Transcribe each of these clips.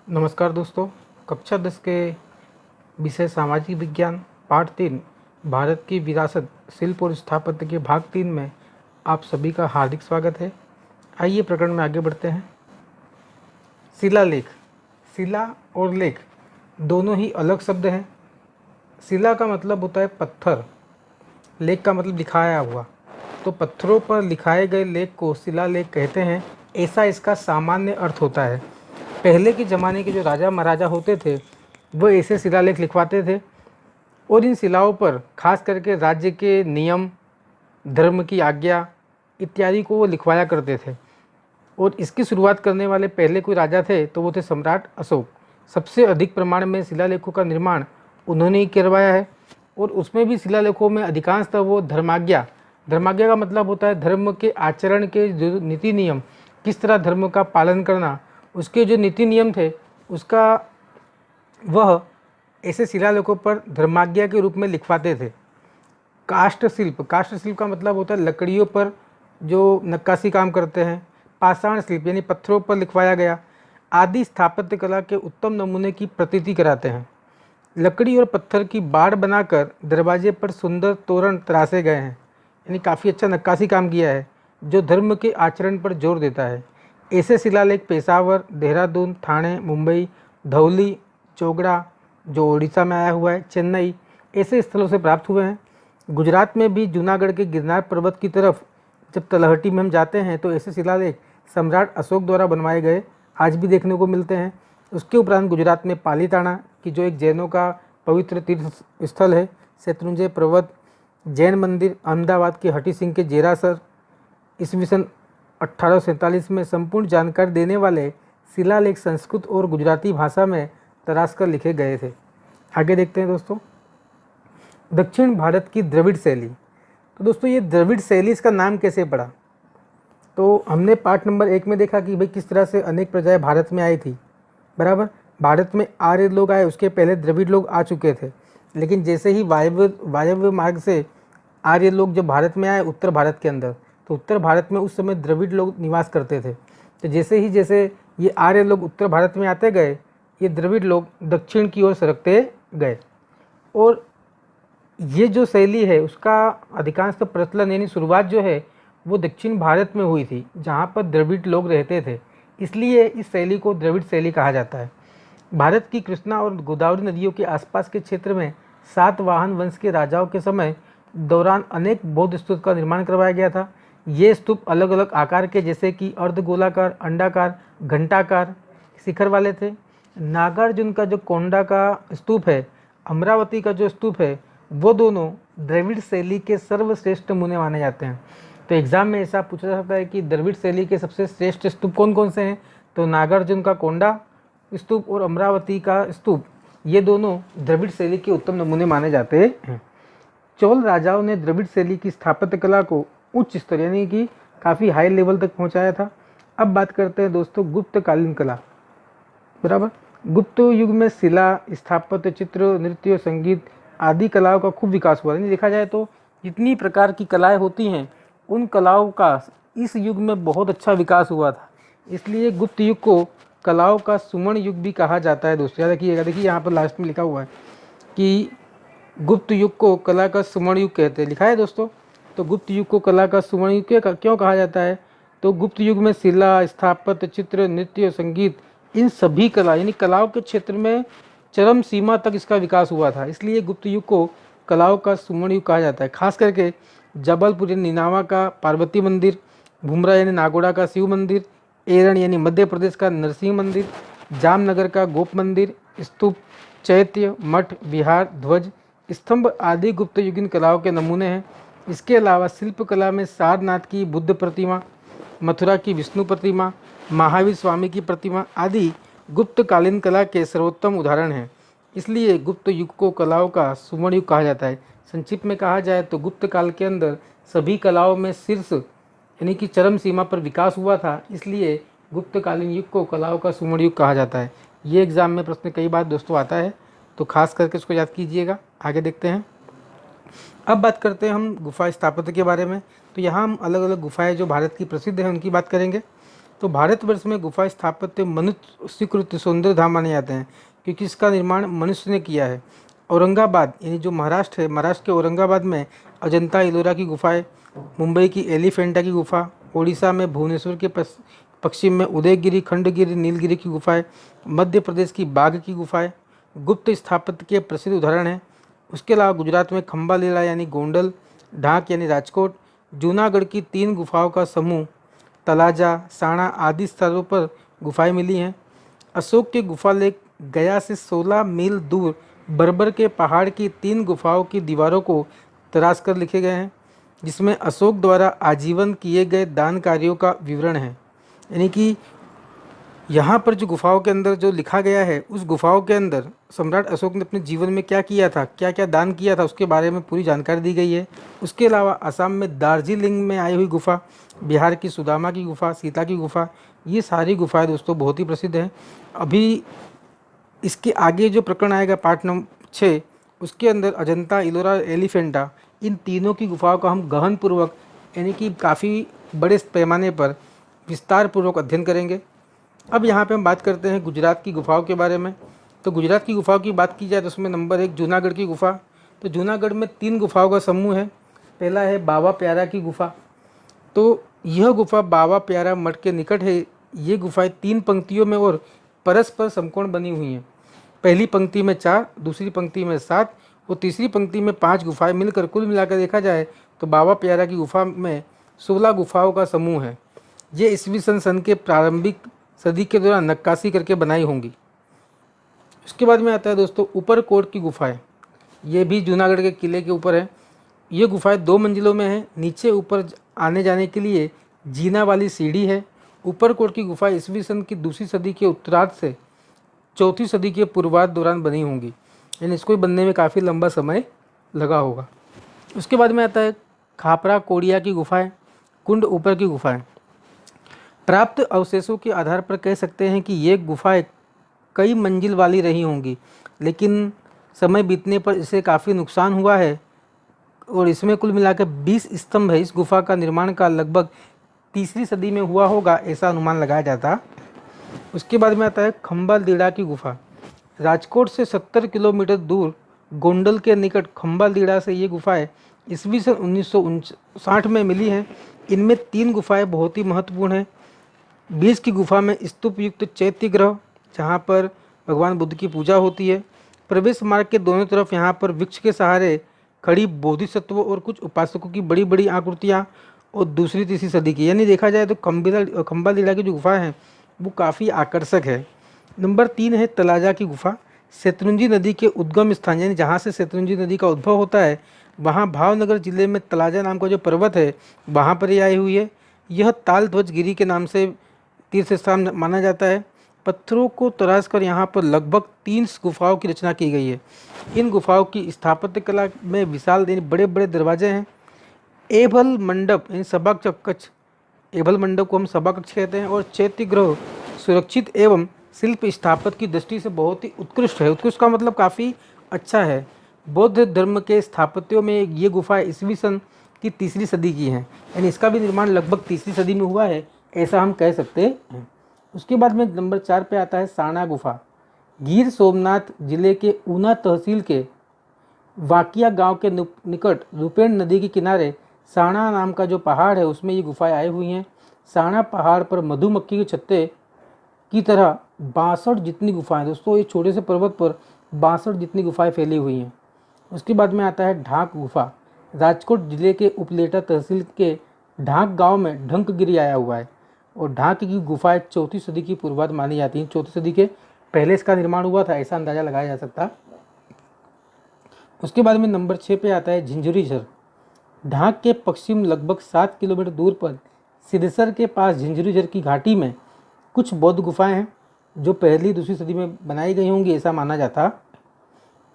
नमस्कार दोस्तों। कक्षा 10 के विषय सामाजिक विज्ञान पार्ट 3 भारत की विरासत शिल्प और स्थापत्य के भाग 3 में आप सभी का हार्दिक स्वागत है। आइए प्रकरण में आगे बढ़ते हैं। शिलालेख। शिला और लेख दोनों ही अलग शब्द हैं। शिला का मतलब होता है पत्थर, लेख का मतलब लिखाया हुआ। तो पत्थरों पर लिखाए गए लेख को शिलालेख कहते हैं, ऐसा इसका सामान्य अर्थ होता है। पहले के ज़माने के जो राजा महाराजा होते थे वो ऐसे शिलालेख लिखवाते थे और इन शिलाओं पर खास करके राज्य के नियम, धर्म की आज्ञा इत्यादि को वो लिखवाया करते थे। और इसकी शुरुआत करने वाले पहले कोई राजा थे तो वो थे सम्राट अशोक। सबसे अधिक प्रमाण में शिलालेखों का निर्माण उन्होंने ही करवाया है और उसमें भी शिलालेखों में अधिकांशतः वो धर्माज्ञा का मतलब होता है धर्म के आचरण के जो नीति नियम, किस तरह धर्म का पालन करना, उसके जो नीति नियम थे उसका वह ऐसे शिलालेखों पर धर्माज्ञा के रूप में लिखवाते थे। काष्ठ शिल्प का मतलब होता है लकड़ियों पर जो नक्काशी काम करते हैं। पाषाण शिल्प यानी पत्थरों पर लिखवाया गया आदि स्थापत्य कला के उत्तम नमूने की प्रतीति कराते हैं। लकड़ी और पत्थर की बाड़ बनाकर दरवाजे पर सुंदर तोरण तराशे गए हैं, यानी काफ़ी अच्छा नक्काशी काम किया है जो धर्म के आचरण पर जोर देता है। ऐसे शिलालेख पेशावर, देहरादून, ठाणे, मुंबई, धौली, चोगड़ा जो उड़ीसा में आया हुआ है, चेन्नई ऐसे स्थलों से प्राप्त हुए हैं। गुजरात में भी जूनागढ़ के गिरनार पर्वत की तरफ जब तलहटी में हम जाते हैं तो ऐसे शिलालेख सम्राट अशोक द्वारा बनवाए गए आज भी देखने को मिलते हैं। उसके उपरांत गुजरात में पालीताना की जो एक जैनों का पवित्र तीर्थ स्थल है, शत्रुंजय पर्वत, जैन मंदिर, अहमदाबाद के हटी सिंह के जेरासर, ईस्वी सन 1847 में संपूर्ण जानकारी देने वाले शिलालेख संस्कृत और गुजराती भाषा में तराश कर लिखे गए थे। आगे देखते हैं दोस्तों, दक्षिण भारत की द्रविड़ शैली। तो दोस्तों ये द्रविड़ शैली इसका नाम कैसे पड़ा? तो हमने पार्ट नंबर 1 में देखा कि भाई किस तरह से अनेक प्रजाएं भारत में आई थी, बराबर। भारत में आर्य लोग आए, उसके पहले द्रविड़ लोग आ चुके थे, लेकिन जैसे ही वायव्य मार्ग से आर्य लोग जब भारत में आए उत्तर भारत के अंदर, तो उत्तर भारत में उस समय द्रविड़ लोग निवास करते थे। तो जैसे ये आर्य लोग उत्तर भारत में आते गए, ये द्रविड़ लोग दक्षिण की ओर सरकते गए और ये जो शैली है उसका अधिकांश प्रचलन यानी शुरुआत जो है वो दक्षिण भारत में हुई थी जहाँ पर द्रविड़ लोग रहते थे, इसलिए इस शैली को द्रविड़ शैली कहा जाता है। भारत की कृष्णा और गोदावरी नदियों के आसपास के क्षेत्र में सातवाहन वंश के राजाओं के समय दौरान अनेक बौद्ध स्तूप का निर्माण करवाया गया था। ये स्तूप अलग अलग आकार के जैसे कि अर्धगोलाकार, अंडाकार, घंटाकार शिखर वाले थे। नागार्जुन का जो कोंडा का स्तूप है, अमरावती का जो स्तूप है, वो दोनों द्रविड़ शैली के सर्वश्रेष्ठ नमूने माने जाते हैं। तो एग्जाम में ऐसा पूछा जा सकता है कि द्रविड़ शैली के सबसे श्रेष्ठ स्तूप कौन कौन से हैं? तो नागार्जुन का कोंडा स्तूप और अमरावती का स्तूप, ये दोनों द्रविड़ शैली के उत्तम नमूने माने जाते हैं। चोल राजाओं ने द्रविड़ शैली की स्थापत्य कला को उच्च स्तर यानी कि काफ़ी हाई लेवल तक पहुंचाया था। अब बात करते हैं दोस्तों गुप्तकालीन कला, बराबर। गुप्त युग में शिला, स्थापत्य, चित्र, नृत्य, संगीत आदि कलाओं का खूब विकास हुआ। यानी देखा जाए तो जितनी प्रकार की कलाएं होती हैं उन कलाओं का इस युग में बहुत अच्छा विकास हुआ था, इसलिए गुप्त युग को कलाओं का सुवर्ण युग भी कहा जाता है। दोस्तों याद रखिएगा, देखिए यहाँ पर लास्ट में लिखा हुआ है कि गुप्त युग को कला का सुवर्ण युग कहते हैं, लिखा है दोस्तों। तो गुप्त युग को कला का सुवर्ण युग क्यों कहा जाता है? तो गुप्त युग में शिला, स्थापत्य, चित्र, नृत्य, संगीत इन सभी कला यानी कलाओं के क्षेत्र में चरम सीमा तक इसका विकास हुआ था, इसलिए गुप्त युग को कलाओं का सुवर्ण युग कहा जाता है। खास करके जबलपुर यानी निनावा का पार्वती मंदिर, भुमरा यानी नागौड़ा का शिव मंदिर, एरण यानी मध्य प्रदेश का नरसिंह मंदिर, जामनगर का गोप मंदिर, स्तूप, चैत्य, मठ, विहार, ध्वज, स्तंभ आदि गुप्त युगीन कलाओं के नमूने हैं। इसके अलावा शिल्पकला में सारनाथ की बुद्ध प्रतिमा, मथुरा की विष्णु प्रतिमा, महावीर स्वामी की प्रतिमा आदि गुप्तकालीन कला के सर्वोत्तम उदाहरण हैं, इसलिए गुप्त युग को कलाओं का सुवर्ण युग कहा जाता है। संक्षिप्त में कहा जाए तो गुप्त काल के अंदर सभी कलाओं में शीर्ष यानी कि चरम सीमा पर विकास हुआ था, इसलिए गुप्तकालीन युग को कलाओं का सुवर्ण युग कहा जाता है। ये एग्जाम में प्रश्न कई बार दोस्तों आता है, तो खास करके इसको याद कीजिएगा। आगे देखते हैं। अब बात करते हैं हम गुफा स्थापत्य के बारे में। तो यहाँ हम अलग अलग गुफाएं जो भारत की प्रसिद्ध हैं उनकी बात करेंगे। तो भारतवर्ष में गुफा स्थापत्य मनुष्य स्वीकृत सौंदर्य धाम माने जाते हैं, क्योंकि इसका निर्माण मनुष्य ने किया है। औरंगाबाद यानी जो महाराष्ट्र है, महाराष्ट्र के औरंगाबाद में अजंता इलोरा की गुफाएं, मुंबई की एलिफेंटा की गुफा, ओडिशा में भुवनेश्वर के पश्चिम में उदयगिरी, खंडगिरी, नीलगिरी की गुफाएं, मध्य प्रदेश की बाघ की गुफाएं गुप्त स्थापत्य के प्रसिद्ध उदाहरण हैं। उसके अलावा गुजरात में खंबालीला यानी गोंडल, ढाक यानी राजकोट, जूनागढ़ की 3 गुफाओं का समूह तलाजा, साणा आदि स्थलों पर गुफाएं मिली हैं। अशोक के गुफा लेख गया से 16 मील दूर बर्बर के पहाड़ की 3 गुफाओं की दीवारों को तराश कर लिखे गए हैं, जिसमें अशोक द्वारा आजीवन किए गए दान कार्यों का विवरण है। यानी कि यहाँ पर जो गुफाओं के अंदर जो लिखा गया है, उस गुफाओं के अंदर सम्राट अशोक ने अपने जीवन में क्या किया था, क्या क्या दान किया था, उसके बारे में पूरी जानकारी दी गई है। उसके अलावा असम में दार्जिलिंग में आई हुई गुफा, बिहार की सुदामा की गुफा, सीता की गुफा, ये सारी गुफाएं दोस्तों बहुत ही प्रसिद्ध हैं। अभी इसके आगे जो प्रकरण आएगा पार्ट नंबर 6, उसके अंदर अजंता, इलोरा, एलिफेंटा, इन तीनों की गुफाओं का हम गहन पूर्वक यानी कि काफ़ी बड़े पैमाने पर विस्तार पूर्वक अध्ययन करेंगे। अब यहाँ पे हम बात करते हैं गुजरात की गुफाओं के बारे में। तो गुजरात की गुफाओं की बात की जाए तो उसमें नंबर 1 जूनागढ़ की गुफा। तो जूनागढ़ में 3 गुफाओं का समूह है। पहला है बाबा प्यारा की गुफा। तो यह गुफा बाबा प्यारा मठ के निकट है। ये गुफाएं 3 पंक्तियों में और परस्पर समकोण बनी हुई हैं। पहली पंक्ति में 4, दूसरी पंक्ति में 7 और तीसरी पंक्ति में 5 गुफाएं मिलकर कुल मिलाकर देखा जाए तो बाबा प्यारा की गुफा में 16 गुफाओं का समूह है। ये ईस्वी सन के प्रारंभिक सदी के दौरान नक्काशी करके बनाई होंगी। उसके बाद में आता है दोस्तों ऊपरकोट की गुफाएं। ये भी जूनागढ़ के किले के ऊपर है। ये गुफाएं 2 मंजिलों में है। नीचे ऊपर आने जाने के लिए जीना वाली सीढ़ी है। ऊपरकोट की गुफा ईस्वी सन की 2री सदी के उत्तरार्ध से 4वीं सदी के पूर्वार्ध दौरान बनी होंगी, यानी इसको बनने में काफ़ी लंबा समय लगा होगा। उसके बाद में आता है खापरा कोडिया की गुफाएं, कुंड ऊपर की गुफाएं। प्राप्त अवशेषों के आधार पर कह सकते हैं कि ये गुफाएं कई मंजिल वाली रही होंगी, लेकिन समय बीतने पर इसे काफ़ी नुकसान हुआ है और इसमें कुल मिलाकर 20 स्तंभ है। इस गुफा का निर्माण का लगभग 3री सदी में हुआ होगा, ऐसा अनुमान लगाया जाता। उसके बाद में आता है खंबालीड़ा की गुफा। राजकोट से 70 किलोमीटर दूर गोंडल के निकट खंबालीड़ा से ये गुफाएं ईस्वी सन 1959 में मिली हैं। इनमें 3 गुफाएं बहुत ही महत्वपूर्ण हैं। बीच की गुफा में स्तूप युक्त चैत्य गृह, जहाँ पर भगवान बुद्ध की पूजा होती है। प्रवेश मार्ग के दोनों तरफ यहाँ पर वृक्ष के सहारे खड़ी बोधिसत्वों और कुछ उपासकों की बड़ी बड़ी आकृतियाँ और 2री-3री सदी की, यानी देखा जाए तो खंबालीड़ा की जो गुफा है वो काफ़ी आकर्षक है। नंबर 3 है तलाजा की गुफा। शत्रुंजी नदी के उद्गम स्थान, यानी जहाँ से शत्रुंजी नदी का उद्भव होता है, वहाँ भावनगर जिले में तलाजा नाम का जो पर्वत है वहाँ पर ये आई हुई है। यह ताल ध्वज गिरी के नाम से तीर्थ स्थान माना जाता है। पत्थरों को तराश कर यहाँ पर लगभग 3 गुफाओं की रचना की गई है। इन गुफाओं की स्थापत्य कला में विशाल बड़े बड़े दरवाजे हैं। एभल मंडप यानी सभा कक्ष, एभल मंडप को हम सभा कक्ष कहते हैं, और चैत्य गृह सुरक्षित एवं शिल्प स्थापत्य की दृष्टि से बहुत ही उत्कृष्ट है। उत्कृष्ट का मतलब काफ़ी अच्छा है। बौद्ध धर्म के स्थापत्यों में ये गुफा ईस्वी सन की 3री सदी की हैं, यानी इसका भी निर्माण लगभग 3री सदी में हुआ है, ऐसा हम कह सकते हैं। उसके बाद में नंबर 4 पे आता है साणा गुफा। गिर सोमनाथ जिले के ऊना तहसील के वाकिया गांव के निकट रुपेण नदी के किनारे साणा नाम का जो पहाड़ है उसमें ये गुफाएं आई हुई हैं। साणा पहाड़ पर मधुमक्खी के छत्ते की तरह 62 जितनी गुफाएं, दोस्तों ये छोटे से पर्वत पर 62 जितनी गुफाएं फैली हुई हैं। उसके बाद में आता है ढाक गुफा। राजकोट जिले के उपलेटा तहसील के ढाक गांव में ढंकगिरी आया हुआ है और ढाक की गुफाएं 4वीं सदी की पूर्वार्ध मानी जाती हैं। 4वीं सदी के पहले इसका निर्माण हुआ था, ऐसा अंदाजा लगाया जा सकता। उसके बाद में नंबर 6 पे आता है झिंझुरीझर। ढाक के पश्चिम लगभग 7 किलोमीटर दूर पर सिद्धेश्वर के पास झिंझुरीझर की घाटी में कुछ बौद्ध गुफाएं हैं जो 1ली-2री सदी में बनाई गई होंगी, ऐसा माना जाता।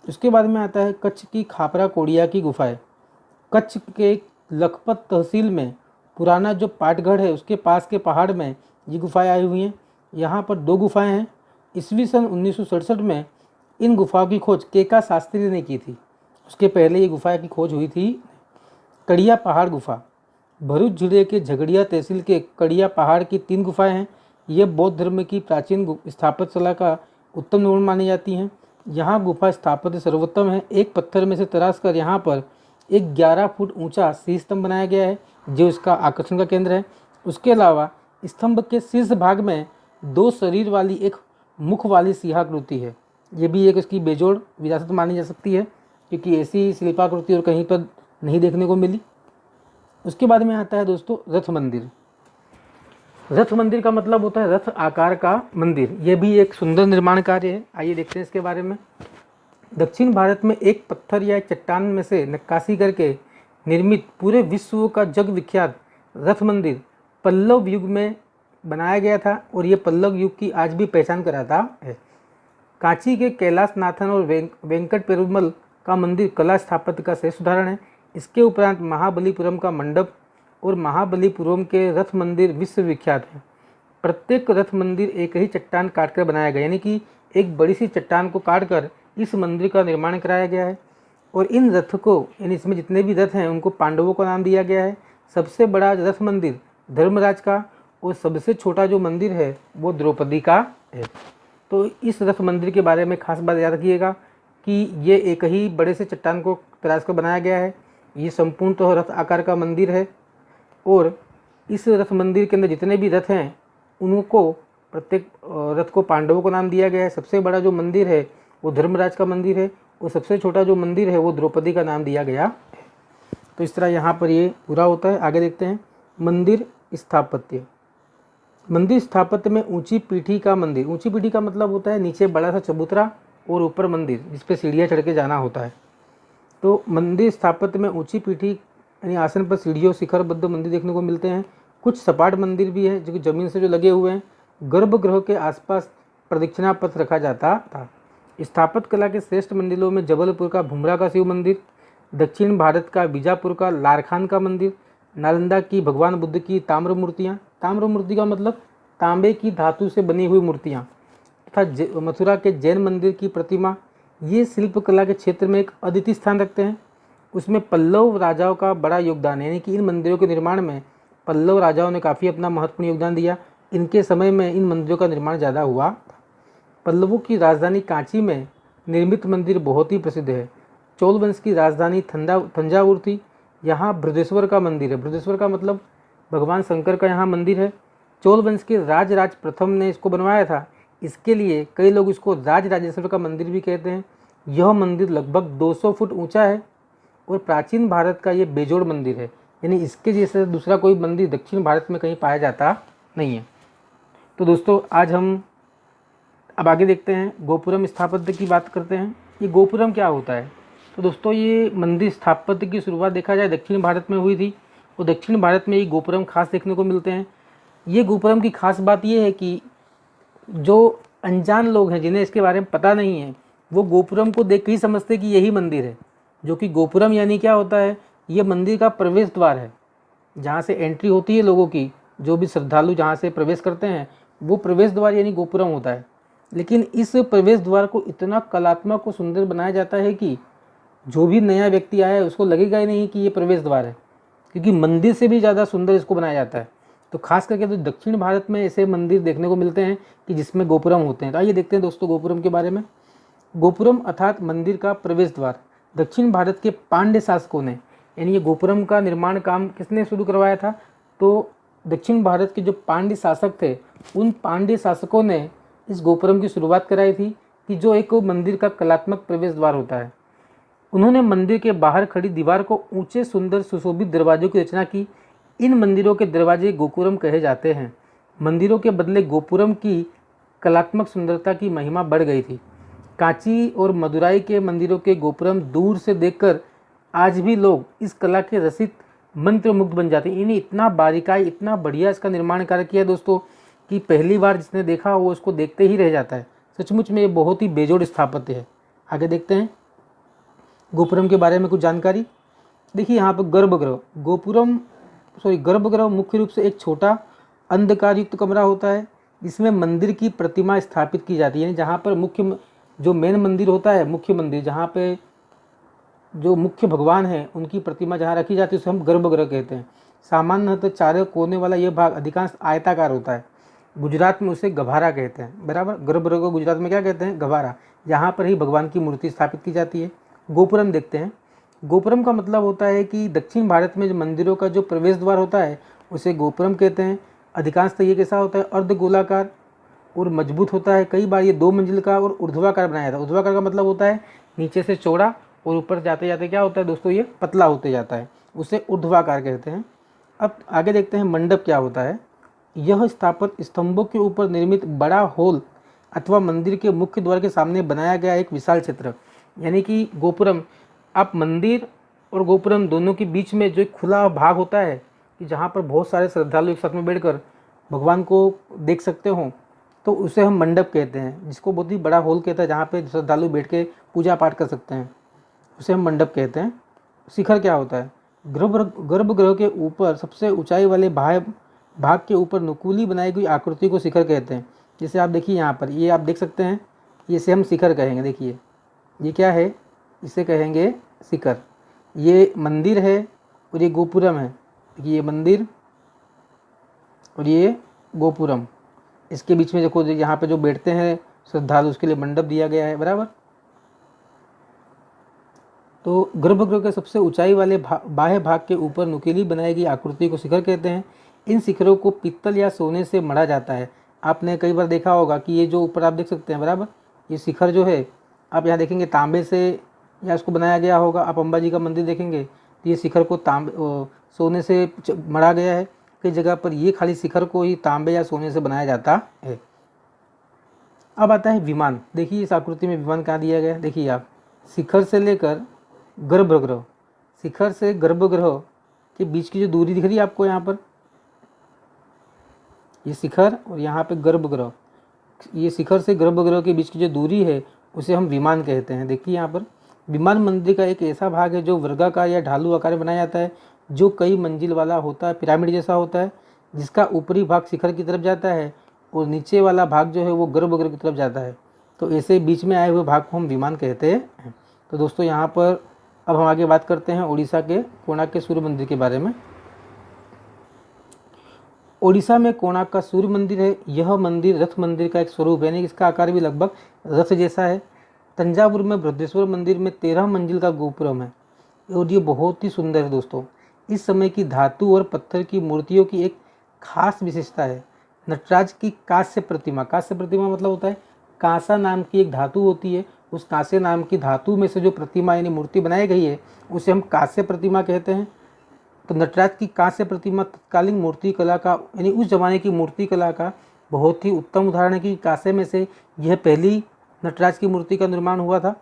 उसके बाद में आता है कच्छ की खापरा कोडिया की गुफाएं। कच्छ के लखपत तहसील में पुराना जो पाटगढ़ है उसके पास के पहाड़ में ये गुफाएं आई हुई हैं। यहाँ पर 2 गुफाएं हैं। ईस्वी सन 1967 में इन गुफाओं की खोज केका शास्त्री ने की थी। उसके पहले ये गुफा की खोज हुई थी। कड़िया पहाड़ गुफा। भरूच जिले के झगड़िया तहसील के कड़िया पहाड़ की 3 गुफाएं हैं। ये बौद्ध धर्म की प्राचीन स्थापत्य कला का उत्तम नमूना मानी जाती हैं। यहाँ गुफा स्थापत्य सर्वोत्तम है। एक पत्थर में से तराश कर यहाँ पर एक 11 फुट ऊंचा शीर्ष स्तंभ बनाया गया है जो इसका आकर्षण का केंद्र है। उसके अलावा स्तंभ के शीर्ष भाग में 2 शरीर वाली एक मुख वाली सिंहाकृति है। ये भी एक इसकी बेजोड़ विरासत मानी जा सकती है क्योंकि ऐसी शिल्पाकृति और कहीं पर नहीं देखने को मिली। उसके बाद में आता है दोस्तों रथ मंदिर। रथ मंदिर का मतलब होता है रथ आकार का मंदिर। यह भी एक सुंदर निर्माण कार्य है। आइए देखते हैं इसके बारे में। दक्षिण भारत में एक पत्थर या एक चट्टान में से नक्काशी करके निर्मित पूरे विश्व का जग विख्यात रथ मंदिर पल्लव युग में बनाया गया था और ये पल्लव युग की आज भी पहचान कराता है। कांची के कैलाश नाथन और वेंकट पेरुमल का मंदिर कला स्थापत्य का श्रेष्ठ उदाहरण है। इसके उपरांत महाबलीपुरम का मंडप और महाबलीपुरम के रथ मंदिर विश्व विख्यात है। प्रत्येक रथ मंदिर एक ही चट्टान काटकर बनाया गया, यानी कि एक बड़ी सी चट्टान को काटकर इस मंदिर का निर्माण कराया गया है। और इन रथ को, यानी इसमें जितने भी रथ हैं उनको पांडवों का नाम दिया गया है। सबसे बड़ा रथ मंदिर धर्मराज का और सबसे छोटा जो मंदिर है वो द्रौपदी का है। तो इस रथ मंदिर के बारे में खास बात याद रखिएगा कि ये एक ही बड़े से चट्टान को तराश कर बनाया गया है। ये संपूर्ण तो रथ आकार का मंदिर है और इस रथ मंदिर के अंदर जितने भी रथ हैं उनको प्रत्येक रथ को पांडवों को नाम दिया गया है। सबसे बड़ा जो मंदिर है वो धर्मराज का मंदिर है और सबसे छोटा जो मंदिर है वो द्रौपदी का नाम दिया गया है। तो इस तरह यहाँ पर ये पूरा होता है। आगे देखते हैं मंदिर स्थापत्य। मंदिर स्थापत्य में ऊंची पीठी का मंदिर। ऊंची पीठी का मतलब होता है नीचे बड़ा सा चबूतरा और ऊपर मंदिर जिस पे सीढ़ियाँ चढ़ के जाना होता है। तो मंदिर स्थापत्य में ऊंची पीठी यानी आसन पर सीढ़ियों शिखरबद्ध मंदिर देखने को मिलते हैं। कुछ सपाट मंदिर भी है जो कि जमीन से जो लगे हुए हैं। गर्भगृह के आसपास प्रदक्षिणा पथ रखा जाता था। स्थापत्य कला के श्रेष्ठ मंदिरों में जबलपुर का भुमरा का शिव मंदिर, दक्षिण भारत का बीजापुर का लारखान का मंदिर, नालंदा की भगवान बुद्ध की ताम्र मूर्तियाँ। ताम्र मूर्ति का मतलब तांबे की धातु से बनी हुई मूर्तियाँ, तथा मथुरा के जैन मंदिर की प्रतिमा। ये शिल्पकला के क्षेत्र में एक अद्वितीय स्थान रखते हैं। उसमें पल्लव राजाओं का बड़ा योगदान है, यानी कि इन मंदिरों के निर्माण में पल्लव राजाओं ने काफ़ी अपना महत्वपूर्ण योगदान दिया। इनके समय में इन मंदिरों का निर्माण ज़्यादा हुआ। पल्लवों की राजधानी कांची में निर्मित मंदिर बहुत ही प्रसिद्ध है। चोल वंश की राजधानी तंजावुर थी। यहाँ बृहदेश्वर का मंदिर है। बृहदेश्वर का मतलब भगवान शंकर का यहाँ मंदिर है। चोल वंश के राजराज प्रथम ने इसको बनवाया था। इसके लिए कई लोग इसको राजराजेश्वर का मंदिर भी कहते हैं। यह मंदिर लगभग 200 फुट ऊंचा है और प्राचीन भारत का ये बेजोड़ मंदिर है, यानी इसके जैसे दूसरा कोई मंदिर दक्षिण भारत में कहीं पाया जाता नहीं है। तो दोस्तों आज हम अब आगे देखते हैं गोपुरम स्थापत्य की बात करते हैं। ये गोपुरम क्या होता है? तो दोस्तों ये मंदिर स्थापत्य की शुरुआत देखा जाए दक्षिण भारत में हुई थी और दक्षिण भारत में ये गोपुरम खास देखने को मिलते हैं। ये गोपुरम की खास बात ये है कि जो अनजान लोग हैं जिन्हें इसके बारे में पता नहीं है वो गोपुरम को देख के ही समझते कि यही मंदिर है। जो कि गोपुरम यानी क्या होता है? ये मंदिर का प्रवेश द्वार है, जहाँ से एंट्री होती है लोगों की। जो भी श्रद्धालु जहाँ से प्रवेश करते हैं वो प्रवेश द्वार यानी गोपुरम होता है। लेकिन इस प्रवेश द्वार को इतना कलात्मक और सुंदर बनाया जाता है कि जो भी नया व्यक्ति आया है उसको लगेगा ही नहीं कि ये प्रवेश द्वार है, क्योंकि मंदिर से भी ज़्यादा सुंदर इसको बनाया जाता है। तो खास करके तो दक्षिण भारत में ऐसे मंदिर देखने को मिलते हैं कि जिसमें गोपुरम होते हैं। तो आइए देखते हैं दोस्तों गोपुरम के बारे में। गोपुरम अर्थात मंदिर का प्रवेश द्वार दक्षिण भारत के पांड्य शासकों ने, यानी ये गोपुरम का निर्माण काम किसने शुरू करवाया था? तो दक्षिण भारत के जो पांड्य शासक थे उन पांड्य शासकों ने इस गोपुरम की शुरुआत कराई थी कि जो एक मंदिर का कलात्मक प्रवेश द्वार होता है। उन्होंने मंदिर के बाहर खड़ी दीवार को ऊंचे सुंदर सुशोभित दरवाजों की रचना की। इन मंदिरों के दरवाजे गोपुरम कहे जाते हैं। मंदिरों के बदले गोपुरम की कलात्मक सुंदरता की महिमा बढ़ गई थी। कांची और मदुराई के मंदिरों के गोपुरम दूर से देखकर आज भी लोग इस कला के रसिक मंत्रमुग्ध बन जाते हैं। इन्हें इतना बारीकाई, इतना बढ़िया इसका निर्माण कार्य किया दोस्तों कि पहली बार जिसने देखा वो उसको देखते ही रह जाता है। सचमुच में ये बहुत ही बेजोड़ स्थापत्य है। आगे देखते हैं गोपुरम के बारे में कुछ जानकारी। देखिए यहाँ पर गर्भगृह मुख्य रूप से एक छोटा अंधकार युक्त कमरा होता है जिसमें मंदिर की प्रतिमा स्थापित की जाती है। यानी जहाँ पर मुख्य जो मेन मंदिर होता है, मुख्य मंदिर जहाँ पे जो मुख्य भगवान हैं उनकी प्रतिमा जहाँ रखी जाती है उसे हम गर्भगृह कहते हैं। सामान्यतः चारों कोने वाला यह भाग अधिकांश आयताकार होता है। गुजरात में उसे गभारा कहते हैं, बराबर। गर्भगृह को गुजरात में क्या कहते हैं? गभारा। यहाँ पर ही भगवान की मूर्ति स्थापित की जाती है। गोपुरम देखते हैं। गोपुरम का मतलब होता है कि दक्षिण भारत में जो मंदिरों का जो प्रवेश द्वार होता है उसे गोपुरम कहते हैं। अधिकांशतः ये कैसा होता है? अर्ध गोलाकार और मजबूत होता है। कई बार ये 2 मंजिल का और ऊर्ध्वाकार बनाया जाता है। ऊर्ध्वाकार का मतलब होता है नीचे से चौड़ा और ऊपर जाते जाते क्या होता है दोस्तों? ये पतला होते जाता है, उसे ऊर्ध्वाकार कहते हैं। अब आगे देखते हैं मंडप क्या होता है। यह स्थापत्य स्तंभों के ऊपर निर्मित बड़ा हॉल अथवा मंदिर के मुख्य द्वार के सामने बनाया गया एक विशाल क्षेत्र। यानी कि गोपुरम, आप मंदिर और गोपुरम दोनों के बीच में जो एक खुला भाग होता है कि जहाँ पर बहुत सारे श्रद्धालु एक साथ में बैठकर भगवान को देख सकते हो, तो उसे हम मंडप कहते हैं। जिसको बहुत ही बड़ा हॉल कहता है जहाँ पे श्रद्धालु बैठ के पूजा पाठ कर सकते हैं, उसे हम मंडप कहते हैं। शिखर क्या होता है? गर्भगृह के ऊपर सबसे ऊंचाई वाले भाग के ऊपर नुकीली बनाई गई आकृति को शिखर कहते हैं। जैसे आप देखिए यहाँ पर, ये आप देख सकते हैं, इसे हम शिखर कहेंगे। देखिए ये क्या है? इसे कहेंगे शिखर। ये मंदिर है और ये गोपुरम है। देखिए ये मंदिर और ये गोपुरम, इसके बीच में देखो यहाँ पे जो बैठते हैं श्रद्धालु उसके लिए मंडप दिया गया है, बराबर। तो गर्भगृह के सबसे ऊंचाई वाले बाह्य भाग के ऊपर नुकीली बनाई गई आकृति को शिखर कहते हैं। इन शिखरों को पीतल या सोने से मढ़ा जाता है। आपने कई बार देखा होगा कि ये जो ऊपर आप देख सकते हैं, बराबर, ये शिखर जो है आप यहाँ देखेंगे तांबे से या इसको बनाया गया होगा। आप अंबाजी का मंदिर देखेंगे तो ये शिखर को सोने से मढ़ा गया है। कई जगह पर ये खाली शिखर को ही तांबे या सोने से बनाया जाता है। अब आता है विमान। देखिए इस आकृति में विमान कहाँ दिया गया है? देखिए आप, शिखर से लेकर गर्भगृह, शिखर से गर्भगृह के बीच की जो दूरी दिख रही है आपको यहाँ पर, ये शिखर और यहाँ पे गर्भगृह, ये शिखर से गर्भगृह के बीच की जो दूरी है उसे हम विमान कहते हैं। देखिए यहाँ पर, विमान मंदिर का एक ऐसा भाग है जो वर्गाकार या ढालू आकार में बनाया जाता है, जो कई मंजिल वाला होता है, पिरामिड जैसा होता है, जिसका ऊपरी भाग शिखर की तरफ जाता है और नीचे वाला भाग जो है वो गर्भगृह की तरफ जाता है। तो ऐसे बीच में आए हुए भाग को हम विमान कहते हैं। तो दोस्तों यहाँ पर अब हम आगे बात करते हैं उड़ीसा के कोणार्क के सूर्य मंदिर के बारे में। ओडिशा में कोणार्क का सूर्य मंदिर है। यह मंदिर रथ मंदिर का एक स्वरूप है, यानी इसका आकार भी लगभग रथ जैसा है। तंजावुर में बृहदेश्वर मंदिर में 13 मंजिल का गोपुरम है और ये बहुत ही सुंदर है दोस्तों। इस समय की धातु और पत्थर की मूर्तियों की एक खास विशेषता है नटराज की कांस्य प्रतिमा। कांस्य प्रतिमा मतलब होता है कांसा नाम की एक धातु होती है, उस कांस्य नाम की धातु में से जो प्रतिमा यानी मूर्ति बनाई गई है उसे हम कांस्य प्रतिमा कहते हैं। तो नटराज की कांस्य प्रतिमा तत्कालीन मूर्ति कला का यानी उस जमाने की मूर्ति कला का बहुत ही उत्तम उदाहरण है कि कांस्य में से यह पहली नटराज की मूर्ति का निर्माण हुआ था।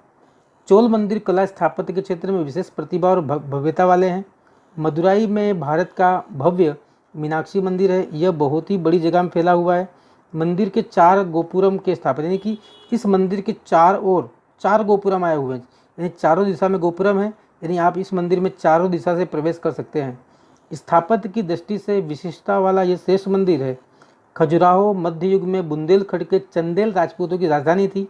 चोल मंदिर कला स्थापत्य के क्षेत्र में विशेष प्रतिभा और भव्यता वाले हैं। मदुराई में भारत का भव्य मीनाक्षी मंदिर है। यह बहुत ही बड़ी जगह में फैला हुआ है। मंदिर के 4 गोपुरम के स्थापना, यानी कि इस मंदिर के 4 ओर 4 गोपुरम आए हुए हैं, यानी चारों दिशा में गोपुरम है, यानी आप इस मंदिर में चारों दिशा से प्रवेश कर सकते हैं। स्थापत्य की दृष्टि से विशिष्टता वाला यह श्रेष्ठ मंदिर है। खजुराहो मध्य युग में बुंदेलखंड के चंदेल राजपूतों की राजधानी थी।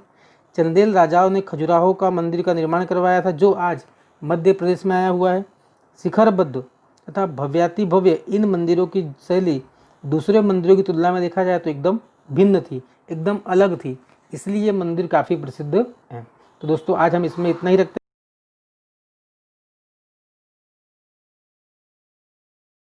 चंदेल राजाओं ने खजुराहो का मंदिर का निर्माण करवाया था, जो आज मध्य प्रदेश में आया हुआ है। शिखरबद्ध तथा भव्याति भव्य इन मंदिरों की शैली दूसरे मंदिरों की तुलना में देखा जाए तो एकदम भिन्न थी, एकदम अलग थी, इसलिए ये मंदिर काफ़ी प्रसिद्ध है। तो दोस्तों आज हम इसमें इतना ही रखते हैं।